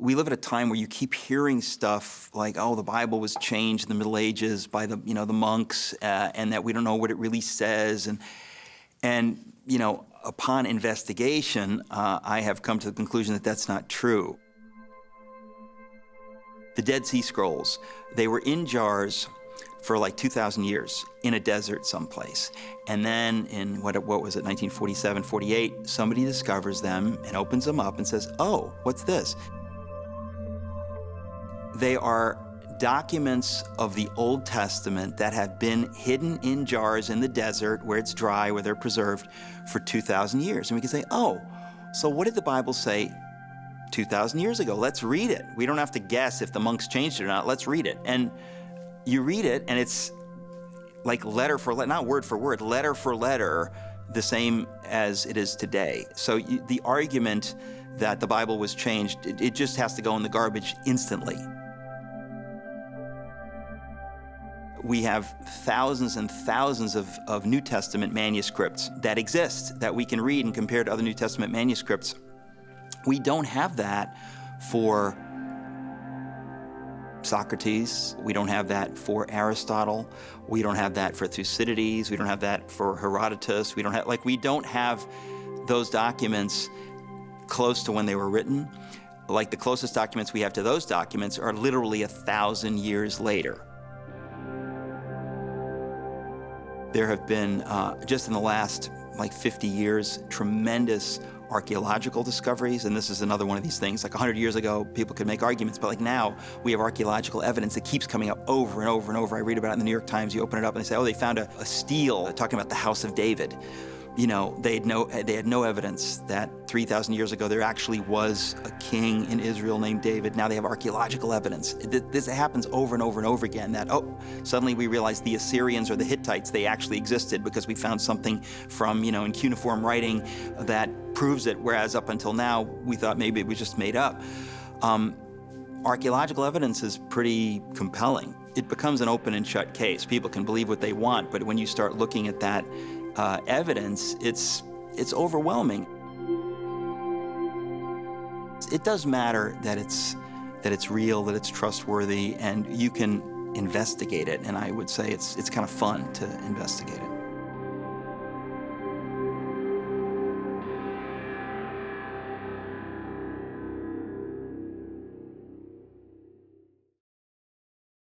We live at a time where you keep hearing stuff like, oh, the Bible was changed in the Middle Ages by the monks, and that we don't know what it really says. And upon investigation, I have come to the conclusion that that's not true. The Dead Sea Scrolls, they were in jars for like 2,000 years in a desert someplace. And then in, what was it, 1947, 48, somebody discovers them and opens them up and says, oh, what's this? They are documents of the Old Testament that have been hidden in jars in the desert where it's dry, where they're preserved for 2,000 years. And we can say, oh, so what did the Bible say 2,000 years ago? Let's read it. We don't have to guess if the monks changed it or not. Let's read it. And you read it, and it's like letter for letter, not word for word, letter for letter, the same as it is today. So the argument that the Bible was changed, it just has to go in the garbage instantly. We have thousands and thousands of New Testament manuscripts that exist that we can read and compare to other New Testament manuscripts. We don't have that for Socrates. We don't have that for Aristotle. We don't have that for Thucydides. We don't have that for Herodotus. We don't have those documents close to when they were written. Like, the closest documents we have to those documents are literally 1,000 years later. There have been, just in the last 50 years, tremendous archaeological discoveries, and this is another one of these things. Like 100 years ago, people could make arguments, but now we have archaeological evidence that keeps coming up over and over and over. I read about it in the New York Times. You open it up and they say, oh, they found a stele talking about the House of David. They had no evidence that 3,000 years ago there actually was a king in Israel named David. Now they have archaeological evidence. This happens over and over and over again, that, oh, suddenly we realize the Assyrians or the Hittites, they actually existed because we found something from, in cuneiform writing that proves it, whereas up until now, we thought maybe it was just made up. Archaeological evidence is pretty compelling. It becomes an open and shut case. People can believe what they want, but when you start looking at that evidence, it's overwhelming. It does matter that it's real, that it's trustworthy, and you can investigate it. And I would say it's kind of fun to investigate it.